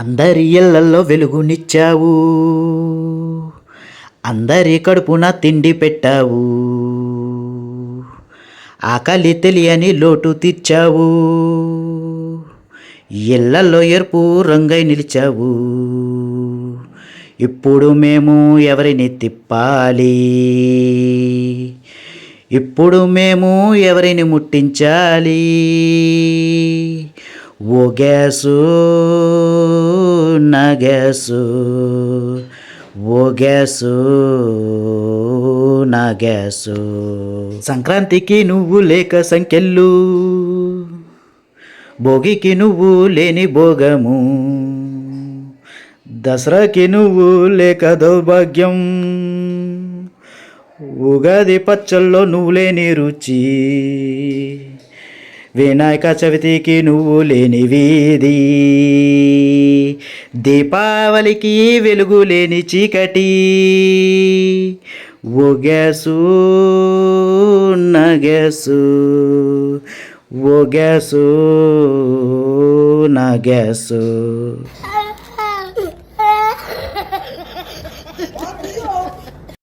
అందరి ఇళ్లల్లో వెలుగునిచ్చావు, అందరి కడుపున తిండి పెట్టావు, ఆకలి తెలియని లోటు తీర్చావు, ఇళ్లలో ఎరుపు రంగై నిలిచావు. ఇప్పుడు మేము ఎవరిని తిప్పాలి, ఇప్పుడు మేము ఎవరిని ముట్టించాలి? ఓ గ్యాసు నా గ్యాసు, ఓ గ్యాసు నా గ్యాసు. సంక్రాంతికి నువ్వు లేక సంఖ్యలు, భోగికి నువ్వు లేని భోగము, దసరాకి నువ్వు లేక దౌర్భాగ్యం, ఉగాది పచ్చల్లో నువ్వు లేని రుచి, వినాయక చవితికి నువ్వు లేని వీధి, దీపావళికి వెలుగు లేని చీకటి. ఓ గ్యాసు నా గ్యాసు, ఓ గ్యాసు నా గ్యాసు.